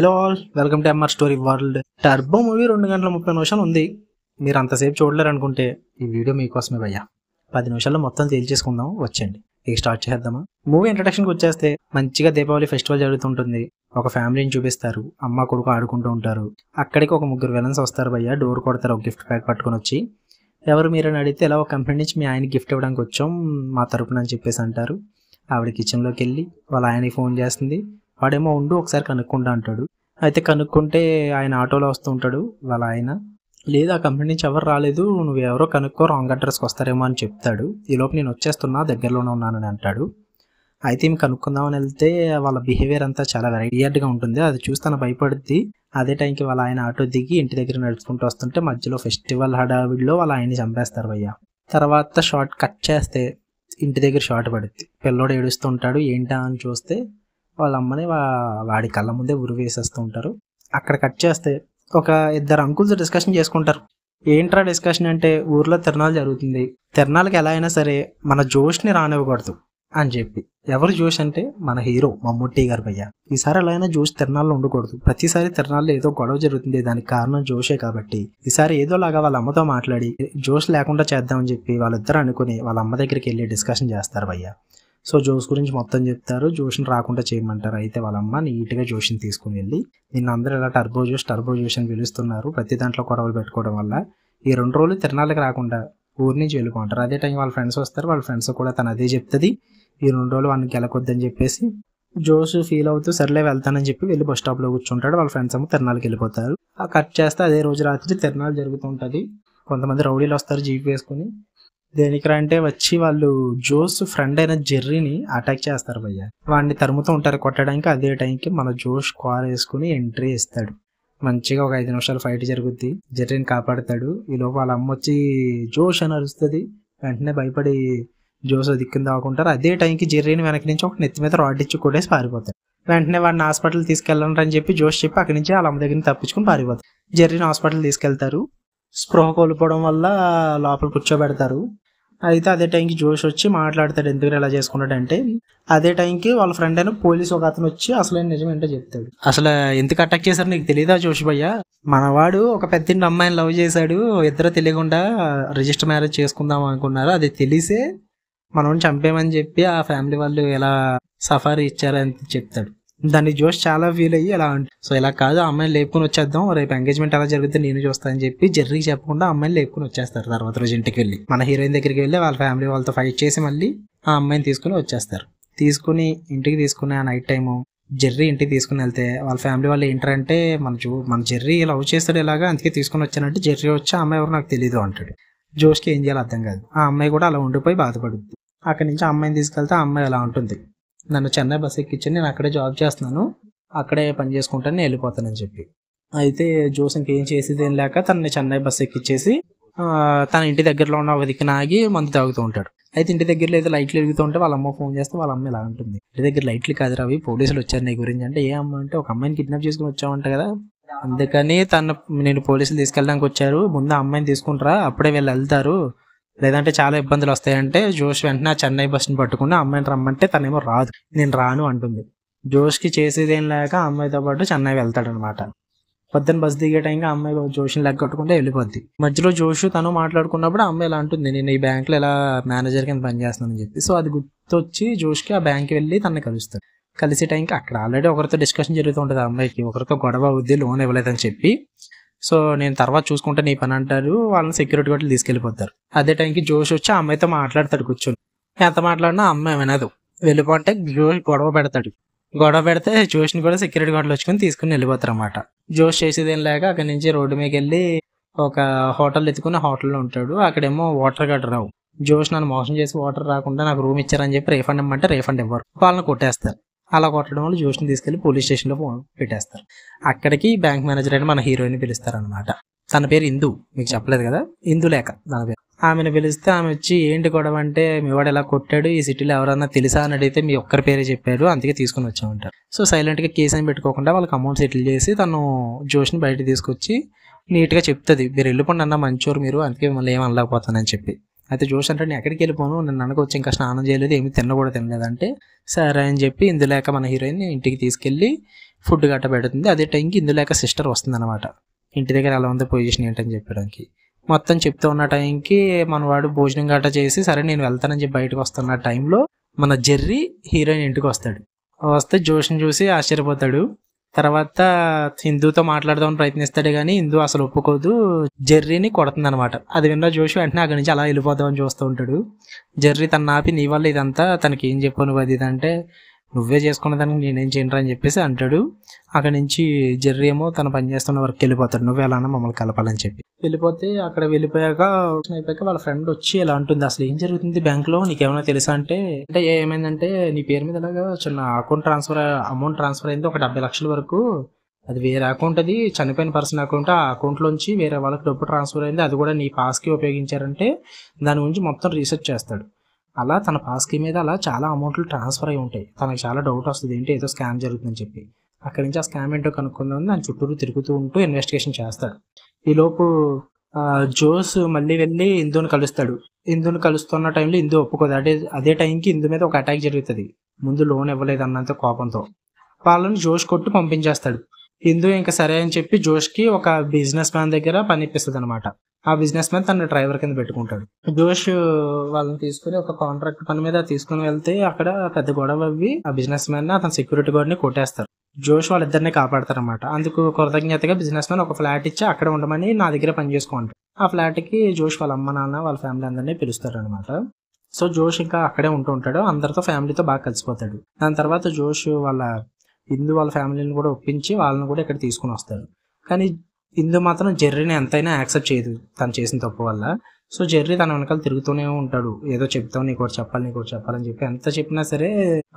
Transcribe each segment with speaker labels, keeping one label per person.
Speaker 1: Hello all, welcome to MR story world. Turbo movie 2 గంటల 30 నిమిషాలు ఉంది. మీరు అంతసేపు చూడలేరు అనుకుంటే ఈ వీడియో మీకోసమే భయ్యా. 10 నిమిషాల్లో మొత్తం తేల్చేసుకుందాం, వచ్చండి ఇక స్టార్ట్ చేద్దామా. మూవీ ఇంట్రడక్షన్కి వచ్చేస్తే మంచిగా దీపావళి ఫెస్టివల్ జరుగుతుంటుంది. ఒక ఫ్యామిలీని చూపిస్తారు, అమ్మ కొడుకు ఆడుకుంటూ ఉంటారు. అక్కడికి ఒక 3 విలన్స్ వస్తారు భయ్యా. డోర్ కొడతారు ఒక గిఫ్ట్ ప్యాక్ పట్టుకొని వచ్చి. ఎవరు మీరని అడిగితే ఇలా ఒక కంపెనీ నుంచి మీ ఆయనకి గిఫ్ట్ ఇవ్వడానికి వచ్చాం మా తరపున అని చెప్పేసి అంటారు. ఆవిడ కిచెన్లోకి వెళ్ళి వాళ్ళ ఆయనకి ఫోన్ చేస్తుంది. వాడేమో ఉండు ఒకసారి కనుక్కుంటా అంటాడు. అయితే కనుక్కుంటే ఆయన ఆటోలో వస్తూ ఉంటాడు. వాళ్ళ ఆయన లేదు, ఆ కంపెనీ నుంచి ఎవరు రాలేదు, నువ్వు ఎవరో కనుక్కో, రాంగ్ అడ్రస్కి వస్తారేమో అని చెప్తాడు. ఈలోపు నేను వచ్చేస్తున్నా, దగ్గరలోనే ఉన్నానని అంటాడు. అయితే ఈమె కనుక్కుందామని వెళ్తే వాళ్ళ బిహేవియర్ అంతా చాలా వెరైటీగా ఉంటుంది. అది చూసి తను భయపడుద్ది. అదే టైంకి వాళ్ళ ఆయన ఆటో దిగి ఇంటి దగ్గర నడుచుకుంటూ వస్తుంటే మధ్యలో ఫెస్టివల్ హడావిడిలో వాళ్ళ ఆయన్ని చంపేస్తారు భయ్య. తర్వాత షార్ట్ కట్ చేస్తే ఇంటి దగ్గర షార్ట్ పడుద్ది. పిల్లోడు ఏడుస్తూ ఉంటాడు. ఏంటా అని చూస్తే వాళ్ళ అమ్మని వాడి కళ్ళ ముందే ఉరి వేసేస్తూ ఉంటారు. అక్కడ కట్ చేస్తే ఒక 2 అంకుల్స్ డిస్కషన్ చేసుకుంటారు. ఏంట్రా డిస్కషన్ అంటే, ఊర్లో తిరణాలు జరుగుతుంది, తిరణాలకి ఎలా అయినా సరే మన జోష్ని రానివ్వకూడదు అని చెప్పి. ఎవరు జోష్ అంటే మన హీరో మమ్ముట్టి గారు భయ్య. ఈసారి ఎలా అయినా జోష్ తిరణాల్లో ఉండకూడదు, ప్రతిసారి తిరణాల్లో ఏదో గొడవ జరుగుతుంది, దానికి కారణం జోషే కాబట్టి ఈసారి ఏదోలాగా వాళ్ళ అమ్మతో మాట్లాడి జోష్ లేకుండా చేద్దామని చెప్పి వాళ్ళిద్దరు అనుకుని వాళ్ళ అమ్మ దగ్గరికి వెళ్ళి డిస్కషన్ చేస్తారు భయ్య. సో జోష్ గురించి మొత్తం చెప్తారు, జోష్ని రాకుండా చేయమంటారు. అయితే వాళ్ళమ్మ నీట్గా జోష్ని తీసుకుని వెళ్ళి, నిన్న అందరూ ఇలా టర్బో జోష్ అని పిలుస్తున్నారు, ప్రతి దాంట్లో గొడవలు పెట్టుకోవడం వల్ల ఈ 2 రోజులు తిరణాలకు రాకుండా ఊరి నుంచి వెళ్ళిపోంటారు. అదే టైం వాళ్ళ ఫ్రెండ్స్ వస్తారు. వాళ్ళ ఫ్రెండ్స్ కూడా తను అదే చెప్తుంది, ఈ 2 రోజులు వాళ్ళని గెలకొద్దని చెప్పేసి. జోష్ ఫీల్ అవుతూ సర్లే వెళ్తానని చెప్పి వెళ్ళి బస్ స్టాప్లో కూర్చుంటాడు. వాళ్ళ ఫ్రెండ్స్ ఏమో తిరణాలకి వెళ్ళిపోతారు. ఆ కట్ చేస్తే అదే రోజు రాత్రి తిరణాలు జరుగుతుంటుంది. కొంతమంది రౌడీలు వస్తారు జీప్ వేసుకుని. దేనికిరా అంటే వచ్చి వాళ్ళు జోస్ ఫ్రెండ్ అయిన జెర్రీని అటాక్ చేస్తారు భయ్య. వాడిని తరుముతూ ఉంటారు కొట్టడానికి. అదే టైంకి మన జోష్ కార్ వేసుకుని ఎంట్రీ ఇస్తాడు. మంచిగా ఒక 5 నిమిషాలు ఫైట్ జరుగుద్ది. జెర్రీని కాపాడుతాడు. ఈలోపు వాళ్ళ అమ్మ వచ్చి జోష్ అని అరుస్తుంది. వెంటనే భయపడి జోస్ దిక్కుని దాక్కుంటారు. అదే టైంకి జెర్రీని వెనక నుంచి ఒక నెత్తి మీద రాడ్ ఇచ్చి కొట్టేసి పారిపోతాడు. వెంటనే వాడిని హాస్పిటల్ తీసుకెళ్ళండి అని చెప్పి జోష్ చెప్పి అక్కడి నుంచి వాళ్ళ అమ్మ దగ్గర తప్పించుకుని పారిపోతారు. జెర్రీని హాస్పిటల్ తీసుకెళ్తారు. స్పృహ కోల్పోవడం వల్ల లోపల కూర్చోబెడతారు. అయితే అదే టైంకి జోష్ వచ్చి మాట్లాడతాడు, ఎందుకు ఇలా చేసుకున్నాడంటే. అదే టైంకి వాళ్ళ ఫ్రెండ్ అయిన పోలీస్ ఒక అతను వచ్చి అసలు నిజం ఏంటో చెప్తాడు. అసలు ఎందుకు అటాక్ చేశారు నీకు తెలియదా జోష్ భయ్య? మనవాడు ఒక పెద్ద అమ్మాయిని లవ్ చేశాడు, ఇద్దరు తెలియకుండా రిజిస్టర్ మ్యారేజ్ చేసుకుందాం అనుకున్నారు, అది తెలిసే మనల్ని చంపేమని చెప్పి ఆ ఫ్యామిలీ వాళ్ళు ఎలా సఫారీ ఇచ్చారని చెప్తాడు. దాన్ని జోష్ చాలా ఫీల్ అయ్యి ఎలా అంటే, సో ఇలా కాదు, ఆ అమ్మాయిని లేపుకొని వచ్చేద్దాం, రేపు ఎంగేజ్మెంట్ అలా జరిగితే నేను చూస్తానని చెప్పి జెర్రీకి చెప్పకుండా అమ్మాయిని లేపుకొని వచ్చేస్తారు. తర్వాత రోజు ఇంటికి వెళ్ళి మన హీరోయిన్ దగ్గరికి వెళ్ళి వాళ్ళ ఫ్యామిలీ వాళ్ళతో ఫైట్ చేసి మళ్ళీ ఆ అమ్మాయిని తీసుకుని వచ్చేస్తారు. తీసుకుని ఇంటికి తీసుకుని ఆ నైట్ టైము జెర్రీ ఇంటికి తీసుకుని వెళ్తే వాళ్ళ ఫ్యామిలీ వాళ్ళు ఏంటంటే, మన జెర్రీ లవ్ చేస్తాడు ఇలాగా, అందుకే తీసుకుని వచ్చానంటే జెర్రీ వచ్చి ఆ అమ్మాయి ఎవరు నాకు తెలియదు అంటాడు. జోష్కి ఏం చేయాలో అర్థం కాదు. ఆ అమ్మాయి కూడా అలా ఉండిపోయి బాధపడుద్ది. అక్కడి నుంచి ఆ అమ్మాయిని తీసుకెళ్తే ఆ అమ్మాయి అలా ఉంటుంది, నన్ను చెన్నై బస్ ఎక్కించి నేను అక్కడే జాబ్ చేస్తున్నాను, అక్కడే పని చేసుకుంటాను, నేను వెళ్ళిపోతానని చెప్పి. అయితే జోస్ ఇంకేం చేసేది ఏం లేక తనని చెన్నై బస్ ఎక్కిచ్చేసి తన ఇంటి దగ్గరలో ఉన్న ఒక దిక్కున ఆగి మందు తాగుతూ ఉంటాడు. అయితే ఇంటి దగ్గరలో ఏదో లైట్లు వెలుగుతూ ఉంటే వాళ్ళ అమ్మ ఫోన్ చేస్తే వాళ్ళ అమ్మ ఇలా ఉంటుంది, ఇంటి దగ్గర లైట్లు కాదు రవి, పోలీసులు వచ్చారు నీ గురించి అంటే. ఏ అమ్మ అంటే, ఒక అమ్మాయిని కిడ్నాప్ చేసుకుని వచ్చావంట కదా, అందుకని నేను పోలీసులు తీసుకెళ్ళడానికి వచ్చారు, ముందు ఆ అమ్మాయిని తీసుకుంటారా, అప్పుడే వీళ్ళు వెళ్తారు, లేదంటే చాలా ఇబ్బందులు వస్తాయంటే. జోష్ వెంటనే చెన్నై బస్ని పట్టుకుని అమ్మాయిని రమ్మంటే తనేమో రాదు, నేను రాను అంటుంది. జోష్కి చేసేదేం లేక అమ్మాయితో పాటు చెన్నై వెళ్తాడనమాట. పొద్దున్న బస్ దిగే టైంకి అమ్మాయి జోష్ని లెగ్గొట్టుకుంటే వెళ్ళిపోద్ది. మధ్యలో జోష్ తను మాట్లాడుకున్నప్పుడు అమ్మాయి ఇలా అంటుంది, నేను ఈ బ్యాంక్లో ఇలా మేనేజర్ కింద పనిచేస్తానని చెప్పి. సో అది గుర్తొచ్చి జోష్కి ఆ బ్యాంక్కి వెళ్ళి తనని కలుస్తాడు. కలిసే టైంకి అక్కడ ఆల్రెడీ ఒకరితో డిస్కషన్ జరుగుతూ ఉంటుంది. ఆ అమ్మాయికి ఒకరితో గొడవ అవుద్ది, లోన్ ఇవ్వలేదని చెప్పి. సో నేను తర్వాత చూసుకుంటే నీ పని అంటారు, వాళ్ళని సెక్యూరిటీ వాళ్ళు తీసుకెళ్ళిపోతారు. అదే టైంకి జోష్ వచ్చి ఆ అమ్మాయితో మాట్లాడతాడు కూర్చొని. ఎంత మాట్లాడినా అమ్మాయి వినదు. వెళ్ళిపోతే జోష్ గొడవ పెడితే జోష్ని కూడా సెక్యూరిటీ గార్డులు తీసుకుని వెళ్ళిపోతారు అన్నమాట. జోష్ చేసేది ఏం లేక అక్కడి నుంచి రోడ్డు మీదకి వెళ్ళి ఒక హోటల్ ఎత్తుకుని హోటల్లో ఉంటాడు. అక్కడేమో వాటర్ గార్డ్ రావు. జోష్ నన్ను మోసం చేసి వాటర్ రాకుండా నాకు రూమ్ ఇచ్చారని చెప్పి రీఫండ్ ఇవ్వమంటే రీఫండ్ ఇవ్వరు, వాళ్ళని కొట్టేస్తారు. అలా కొట్టడం వల్ల జోష్ని తీసుకెళ్లి పోలీస్ స్టేషన్లో పెట్టేస్తారు. అక్కడికి బ్యాంక్ మేనేజర్ అయిన మన హీరోయిన్ పిలుస్తారనమాట. తన పేరు ఇందు, మీకు చెప్పలేదు కదా, ఇందు లేక తన పేరు. ఆమెను పిలిస్తే ఆమె వచ్చి ఏంటి గొడవ అంటే, మీ వాడు ఎలా కొట్టాడు, ఈ సిటీలో ఎవరన్నా తెలుసా అని అడిగితే మీ ఒక్కరి పేరే చెప్పారు, అందుకే తీసుకుని వచ్చామంటారు. సో సైలెంట్గా కేసు అని పెట్టుకోకుండా వాళ్ళకి అమౌంట్ సెటిల్ చేసి తను జోష్ని బయట తీసుకొచ్చి నీట్గా చెప్తుంది, మీరు వెళ్ళిపోండి అన్న మంచోరు మీరు, అందుకే మళ్ళీ ఏం అనలేకపోతానని చెప్పి. అయితే జోష్ అంటే, నేను ఎక్కడికి వెళ్ళిపోను, నేను అనకొచ్చి ఇంకా స్నానం చేయలేదు, ఏమి తినలేదంటే సరే అని చెప్పి ఇందులేక మన హీరోయిన్ ఇంటికి తీసుకెళ్ళి ఫుడ్ గట్ట పెడుతుంది. అదే టైంకి ఇందులేక సిస్టర్ వస్తుంది అనమాట. ఇంటి దగ్గర ఎలా ఉంది పొజిషన్ ఏంటని చెప్పడానికి. మొత్తం చెప్తూ ఉన్న టైంకి మనవాడు భోజనం గట్ట చేసి సరే నేను వెళ్తానని చెప్పి బయటకు వస్తున్న టైంలో మన జెర్రీ హీరోయిన్ ఇంటికి వస్తాడు. వస్తే జోష్ని చూసి ఆశ్చర్యపోతాడు. తర్వాత హిందూతో మాట్లాడదామని ప్రయత్నిస్తాడు కానీ హిందూ అసలు ఒప్పుకోదు, జెర్రీని కొడుతుంది అనమాట. అది విన్న జోష్ వెంటనే అక్కడి నుంచి అలా వెళ్ళిపోదామని చూస్తూ ఉంటాడు. జెర్రీ తన ఆపి నీ వల్ల ఇదంతా, తనకి ఏం చెప్పు నువ్వు అది ఇదంటే నువ్వే చేసుకున్న దానికి నేనేం చేయను అని చెప్పేసి అంటాడు. అక్కడి నుంచి జెర్రీ ఏమో తన పని చేస్తున్న వరకు వెళ్ళిపోతాడు, నువ్వు ఎలా మమ్మల్ని కలపాలని చెప్పి వెళ్ళిపోతే. అక్కడ వెళ్ళిపోయాక వాళ్ళ ఫ్రెండ్ వచ్చి ఎలా అంటుంది, అసలు ఏం జరుగుతుంది బ్యాంక్లో నీకేమైనా తెలుసా అంటే ఏమైందంటే నీ పేరు మీద ఇలాగా చిన్న అమౌంట్ ట్రాన్స్ఫర్ అయింది, ఒక 70 లక్షల వరకు. అది వేరే అకౌంట్, అది చనిపోయిన పర్సన్ అకౌంట్. ఆ అకౌంట్లోంచి వేరే వాళ్ళకి డబ్బు ట్రాన్స్ఫర్ అయింది, అది కూడా నీ పాస్కి ఉపయోగించారంటే దాని గురించి మొత్తం రీసెర్చ్ చేస్తాడు. అలా తన పాస్కి మీద అలా చాలా అమౌంట్లు ట్రాన్స్ఫర్ అయి ఉంటాయి. తనకు చాలా డౌట్ వస్తుంది, ఏంటి ఏదో స్కామ్ జరుగుతుందని చెప్పి. అక్కడి నుంచి ఆ స్కామ్ ఏంటో కనుక్కుందామని దాని చుట్టూరు తిరుగుతూ ఉంటూ ఇన్వెస్టిగేషన్ చేస్తాడు. ఈలోపు జోస్ మళ్ళీ వెళ్ళి ఇందుని కలుస్తాడు. ఇందుని కలుస్తున్న టైంలో ఇందు ఒప్పుకోదు. అదే టైంకి ఇందు మీద ఒక అటాక్ జరుగుతుంది. ముందు లోన్ ఇవ్వలేదు అన్నంత కోపంతో వాళ్ళని జోష్ కొట్టి పంపించేస్తాడు. ఇందు ఇంకా సరే అని చెప్పి జోష్కి ఒక బిజినెస్ మ్యాన్ దగ్గర పని ఇప్పిస్తుంది అనమాట. ఆ బిజినెస్ మ్యాన్ తన డ్రైవర్ కింద పెట్టుకుంటాడు. జోష్ వాళ్ళని తీసుకుని ఒక కాంట్రాక్ట్ పని మీద తీసుకుని వెళ్తే అక్కడ పెద్ద గొడవ అవ్వి ఆ బిజినెస్ మ్యాన్ అతను సెక్యూరిటీ గార్డ్ని కొట్టేస్తారు. జోష్ వాళ్ళిద్దరిని కాపాడతారనమాట. అందుకు కృతజ్ఞతగా బిజినెస్ మ్యాన్ ఒక ఫ్లాట్ ఇచ్చి అక్కడ ఉండమని నా దగ్గర పని చేసుకోంటారు. ఆ ఫ్లాట్కి జోష్ వాళ్ళ అమ్మ నాన్న వాళ్ళ ఫ్యామిలీ అందరినీ పిలుస్తారు అనమాట. సో జోష్ ఇంకా అక్కడే ఉంటూ ఉంటాడు, అందరితో ఫ్యామిలీతో బాగా కలిసిపోతాడు. దాని తర్వాత జోష్ వాళ్ళ ఇందు వాళ్ళ ఫ్యామిలీని కూడా ఒప్పించి వాళ్ళని కూడా ఇక్కడ తీసుకుని వస్తారు. కానీ ఇందు మాత్రం జెర్రీని ఎంతైనా యాక్సెప్ట్ చేయదు తను చేసిన తప్పు వల్ల. సో జెర్రీ తన వెనకాల తిరుగుతూనే ఉంటాడు, ఏదో చెప్తావు నీకు చెప్పాలని చెప్పి ఎంత చెప్పినా సరే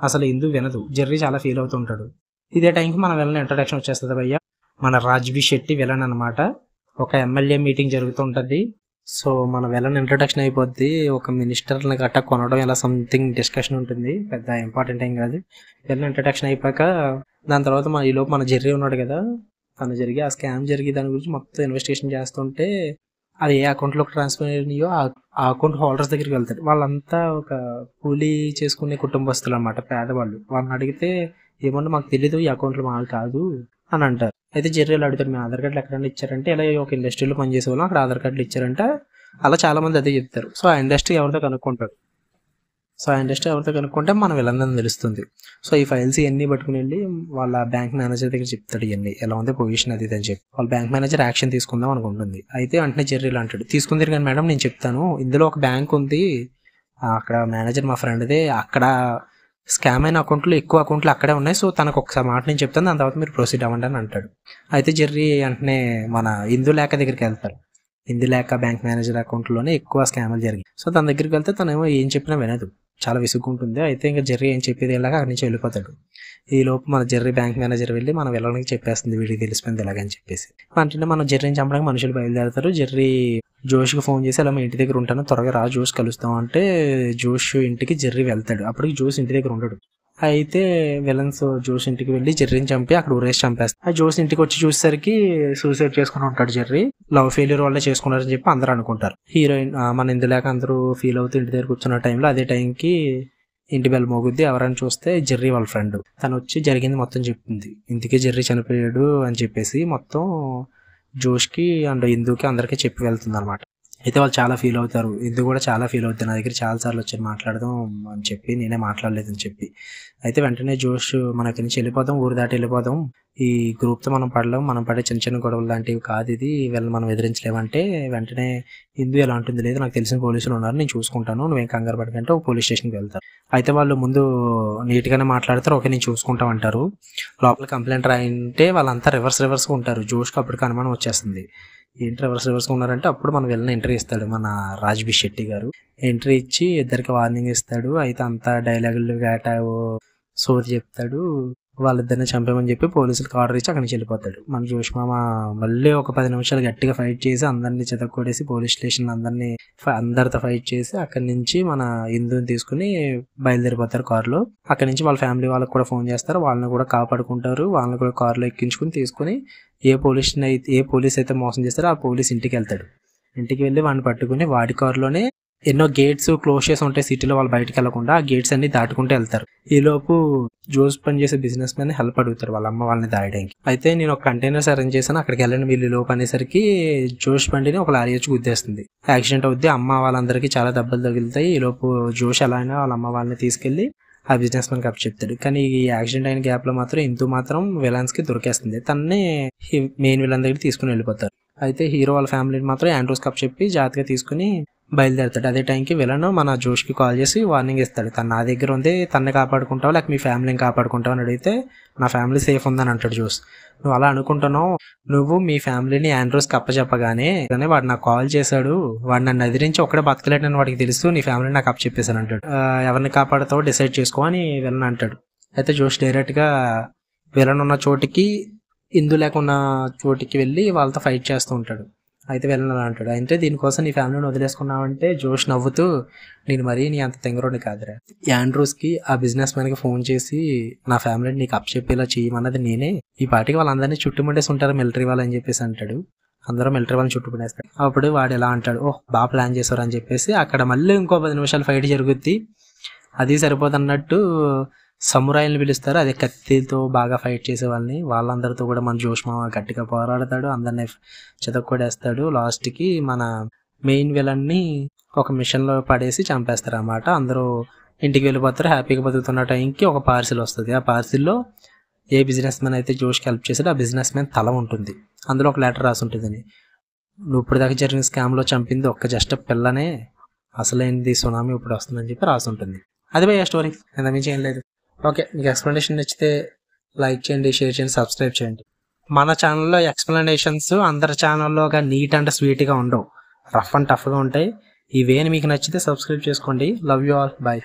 Speaker 1: అసలు ఇందు వినదు. జెర్రీ చాలా ఫీల్ అవుతూ ఉంటాడు. ఇదే టైంకి మన విలన్ ఇంట్రడక్షన్ వచ్చేస్తుంది భయ్య. మన రాజ్బీ శెట్టి విలన్ అనమాట. ఒక ఎమ్మెల్యే మీటింగ్ జరుగుతూ ఉంటుంది. సో మన విలన్ ఇంట్రడక్షన్ అయిపోద్ది. ఒక మినిస్టర్ని గట్టా కొనడం ఇలా సంథింగ్ డిస్కషన్ ఉంటుంది, పెద్ద ఇంపార్టెంట్ ఏం కాదు. విలన్ ఇంట్రడక్షన్ అయిపోయాక దాని తర్వాత ఈలోపు మన జెర్రీ ఉన్నాడు కదా, తను జరిగి ఆ స్కామ్ జరిగి దాని గురించి మొత్తం ఇన్వెస్టిగేషన్ చేస్తుంటే అవి ఏ అకౌంట్లోకి ట్రాన్స్ఫర్ అయినాయో ఆ అకౌంట్ హోల్డర్స్ దగ్గరికి వెళ్తారు. వాళ్ళంతా ఒక కూలీ చేసుకునే కుటుంబస్తులు అనమాట, పేదవాళ్ళు. వాళ్ళని అడిగితే ఏమన్నా మాకు తెలీదు, ఈ అకౌంట్లు మాకు కాదు అని అంటారు. అయితే జెర్రీలు అడుగుతారు, మీ ఆధార్ కార్డులు ఎక్కడన్నా ఇచ్చారంటే ఇలా ఒక ఇండస్ట్రీలో పనిచేసే వాళ్ళం అక్కడ ఆధార్ కార్డులు ఇచ్చారంటే అలా చాలా మంది అదే చెప్తారు. సో ఆ ఇండస్ట్రీ ఎవరితో కనుక్కుంటే మన వీళ్ళందరినీ తెలుస్తుంది. సో ఈ ఫైల్స్ ఇవన్నీ పట్టుకుని వెళ్ళి వాళ్ళ బ్యాంక్ మేనేజర్ దగ్గర చెప్తాడు, ఇవన్నీ ఎలా ఉంది పొజిషన్ అది అని చెప్పి. వాళ్ళ బ్యాంక్ మేనేజర్ యాక్షన్ తీసుకుందాం అనుకుంటుంది. అయితే వెంటనే జెర్రీలు అంటాడు, తీసుకుంది కానీ మేడం నేను చెప్తాను, ఇందులో ఒక బ్యాంక్ ఉంది, అక్కడ మేనేజర్ మా ఫ్రెండ్దే, అక్కడ స్కామ్ అయిన అకౌంట్లు ఎక్కువ అకౌంట్లు అక్కడే ఉన్నాయి. సో తనకు ఒకసారి మాట నేను చెప్తాను, దాని తర్వాత మీరు ప్రొసీడ్ అవ్వండి అని అంటాడు. అయితే జెర్రీ వెంటనే మన ఇందులేఖ దగ్గరికి వెళ్తారు. ఇందులేఖ బ్యాంక్ మేనేజర్ అకౌంట్లోనే ఎక్కువ స్కామ్లు జరిగాయి. సో తన దగ్గరికి వెళ్తే తనేమో ఏం చెప్పినా వినదు, చాలా విసుక్కుంటుంది. అయితే ఇంకా జెర్రీ ఏం చెప్పేది ఇలాగా అక్కడి నుంచి వెళ్ళిపోతాడు. ఈ లోపు మన జెర్రీ బ్యాంక్ మేనేజర్ వెళ్ళి మన వెళ్ళడానికి చెప్పేస్తుంది, వీడికి తెలిసిపోయింది ఇలాగని చెప్పేసి. అంటే మనం జెర్రీని చంపడానికి మనుషులు బయలుదేరుతారు. జెర్రీ జోష్కి ఫోన్ చేసి అలా మీ ఇంటి దగ్గర ఉంటాను, త్వరగా రా జోష్ కలుస్తాం అంటే జోష్ ఇంటికి జెర్రీ వెళ్తాడు. అప్పటికి జోష్ ఇంటి దగ్గర ఉండడు. అయితే విలన్స్ జోష్ ఇంటికి వెళ్ళి జెర్రీని చంపి అక్కడ ఊరేసి చంపేస్తారు. ఆ జోష్ ఇంటికి వచ్చి చూసేసరికి సూసైడ్ చేసుకుని ఉంటాడు జెర్రీ. లవ్ ఫెయిల్యూర్ వల్లే చేసుకున్నారని చెప్పి అందరూ అనుకుంటారు. హీరోయిన్ మన ఇందులేక అందరూ ఫీల్ అవుతూ ఇంటి దగ్గర కూర్చున్న టైంలో అదే టైంకి ఇంటి బెల్ మోగుద్ది. ఎవరని చూస్తే జెర్రీ వాళ్ళ ఫ్రెండ్. తను వచ్చి జరిగింది మొత్తం చెప్తుంది. ఇంటికే జెర్రీ చనిపోయాడు అని చెప్పేసి మొత్తం జోష్కి అండ్ ఇందుకి అందరికీ చెప్పి వెళ్తుంది అనమాట. అయితే వాళ్ళు చాలా ఫీల్ అవుతారు, ఇందు కూడా చాలా ఫీల్ అవుతారు. నా దగ్గర చాలాసార్లు వచ్చి మాట్లాడదాం అని చెప్పి నేనే మాట్లాడలేదని చెప్పి. అయితే వెంటనే జోష్ మనకి నుంచి వెళ్ళిపోదాం, ఊరు దాటి వెళ్ళిపోదాం, ఈ గ్రూప్తో మనం పడే చిన్న చిన్న గొడవలు లాంటివి కాదు, ఇది వీళ్ళని మనం ఎదిరించలేమంటే వెంటనే ఇందు ఎలా ఉంటుంది, లేదు నాకు తెలిసిన పోలీసులు ఉన్నారు నేను చూసుకుంటాను, నువ్వేం కంగారు పడకంటే ఒక పోలీస్ స్టేషన్కి వెళ్తారు. అయితే వాళ్ళు ముందు నీట్గానే మాట్లాడతారు, ఓకే నేను చూసుకుంటాం అంటారు. లోపల కంప్లైంట్ రాయింటే వాళ్ళంతా రివర్స్గా ఉంటారు. జోష్కి అప్పటికి అనుమానం వచ్చేస్తుంది, ఏంటి రివర్స్గా ఉన్నారంటే అప్పుడు మనం వెళ్ళిన ఎంట్రీ ఇస్తాడు మన రాజ్బీ శెట్టి గారు. ఎంట్రీ ఇచ్చి ఇద్దరికి వార్నింగ్ ఇస్తాడు. అయితే అంతా డైలాగులు సోది చెప్తాడు, వాళ్ళిద్దరిని చంపేమని చెప్పి పోలీసులకు ఆర్డర్ ఇచ్చి అక్కడి నుంచి వెళ్ళిపోతాడు. మన జోష్ మామ మళ్ళీ ఒక 10 నిమిషాలు గట్టిగా ఫైట్ చేసి అందరినీ చితక్కొడేసి పోలీస్ స్టేషన్ అందరితో ఫైట్ చేసి అక్కడి నుంచి మన ఇందుని తీసుకుని బయలుదేరిపోతారు కారులో. అక్కడి నుంచి వాళ్ళ ఫ్యామిలీ వాళ్ళకి కూడా ఫోన్ చేస్తారు, వాళ్ళని కూడా కాపాడుకుంటారు. వాళ్ళని కూడా కారులో ఎక్కించుకుని తీసుకుని ఏ పోలీస్ అయితే మోసం చేస్తారో ఆ పోలీస్ ఇంటికి వెళ్తాడు. ఇంటికి వెళ్ళి వాడిని పట్టుకుని వాడి కారులోనే ఎన్నో గేట్స్ క్లోజ్ చేసి ఉంటాయి సిటీలో, వాళ్ళు బయటకు వెళ్లకుండా ఆ గేట్స్ అన్ని దాటుకుంటూ వెళ్తారు. ఈలోపు జోస్ పని చేసే బిజినెస్ మ్యాన్ హెల్ప్ అడుగుతారు వాళ్ళ అమ్మ వాళ్ళని దాయడానికి. అయితే నేను ఒక కంటైనర్స్ అరేంజ్ చేశాను, అక్కడికి వెళ్ళండి వీళ్ళు లోపు అనేసరికి జోష్ బండిని ఒక లారీ వచ్చి గుద్దేస్తుంది. యాక్సిడెంట్ అవుద్ది, అమ్మ వాళ్ళందరికీ చాలా దెబ్బలు తగులుతాయి. ఈలోపు జోష్ ఎలా అయినా వాళ్ళ అమ్మ వాళ్ళని తీసుకెళ్లి ఆ బిజినెస్ మ్యాన్ కప్ చెప్తాడు. కానీ ఈ యాక్సిడెంట్ అయిన గ్యాప్ లో మాత్రం ఇంతూ మాత్రం విలన్స్ కి దొరికేస్తుంది. తనని మెయిన్ విలన్ దగ్గర తీసుకుని వెళ్ళిపోతారు. అయితే హీరో వాళ్ళ ఫ్యామిలీని మాత్రం ఆండ్రూస్ కప్ చెప్పి జాగ్రత్తగా తీసుకుని బయలుదేరుతాడు. అదే టైంకి విలన్ మన జోష్కి కాల్ చేసి వార్నింగ్ ఇస్తాడు, తను నా దగ్గర ఉంది, తనని కాపాడుకుంటావా లేక మీ ఫ్యామిలీని కాపాడుకుంటావు అని అడిగితే నా ఫ్యామిలీ సేఫ్ ఉందని అంటాడు జోస్. నువ్వు అలా అనుకుంటున్నావు, నువ్వు మీ ఫ్యామిలీని ఆండ్రూస్ కప్ప చెప్పగానే వాడు నాకు కాల్ చేశాడు, వాడు నన్ను ఎదిరించి ఒక్కడే బతకలేడని వాడికి తెలుసు, నీ ఫ్యామిలీని నాకు కప్ప చెప్పేశాను అంటాడు. ఎవరిని కాపాడుతావో డిసైడ్ చేసుకో అని విలన్ అంటాడు. అయితే జోష్ డైరెక్ట్గా విలన్ ఉన్న చోటికి ఇందు లేకున్న చోటికి వెళ్ళి వాళ్ళతో ఫైట్ చేస్తూ ఉంటాడు. అయితే వెళ్ళాలని అంటాడు. అయితే దీనికోసం నీ ఫ్యామిలీని వదిలేసుకున్నావంటే జోష్ నవ్వుతూ, నేను మరీ నీ అంత తెంగరోని కాదురా, ఆండ్రూస్కి ఆ బిజినెస్ మ్యాన్కి ఫోన్ చేసి నా ఫ్యామిలీని నీకు అప్పచెప్పేలా చేయమన్నది నేనే, ఈ పాటికి వాళ్ళందరినీ చుట్టుముట్టేసి ఉంటారు మిలిటరీ వాళ్ళు అని చెప్పేసి అంటాడు. అందరూ మిలిటరీ వాళ్ళని చుట్టుముట్టేస్తాడు. అప్పుడు వాడు ఎలా అంటాడు, ఓహ్ బాగా ప్లాన్ చేశారు అని చెప్పేసి అక్కడ మళ్ళీ ఇంకో 10 నిమిషాలు ఫైట్ జరుగుద్ది. అది సరిపోతున్నట్టు సమురాయిల్ని పిలుస్తారు, అదే కత్తితో బాగా ఫైట్ చేసే వాళ్ళని, వాళ్ళందరితో కూడా మన జోష్ మామ గట్టిగా పోరాడతాడు, అందరినీ చెతక్కొడేస్తాడు. లాస్ట్కి మన మెయిన్ విలన్ని ఒక మిషన్లో పడేసి చంపేస్తారు అన్నమాట. అందరూ ఇంటికి వెళ్ళిపోతారు. హ్యాపీగా బతుకుతున్న టైంకి ఒక పార్సిల్ వస్తుంది. ఆ పార్సిల్లో ఏ బిజినెస్ మ్యాన్ అయితే జోష్కి హెల్ప్ చేసాడో ఆ బిజినెస్ మ్యాన్ తల ఉంటుంది. అందులో ఒక లెటర్ రాసి ఉంటుందని, నువ్వు ఇప్పుడు దాకా జరిగిన స్కామ్లో చంపింది ఒక్క జస్ట్ పిల్లనే, అసలైంది సునామీ ఇప్పుడు వస్తుందని చెప్పి రాసి ఉంటుంది. అది పోయే స్టోరీ, అంతమించి ఏం లేదు. ఓకే, మీకు ఎక్స్ప్లెనేషన్ నచ్చితే లైక్ చేయండి, షేర్ చేయండి, సబ్స్క్రైబ్ చేయండి. మన ఛానల్లో ఎక్స్ప్లెనేషన్స్ అందరి ఛానల్లోగా నీట్ అండ్ స్వీట్గా ఉండవు, రఫ్ అండ్ టఫ్గా ఉంటాయి. ఇవేని మీకు నచ్చితే సబ్స్క్రైబ్ చేసుకోండి. Love you all, bye.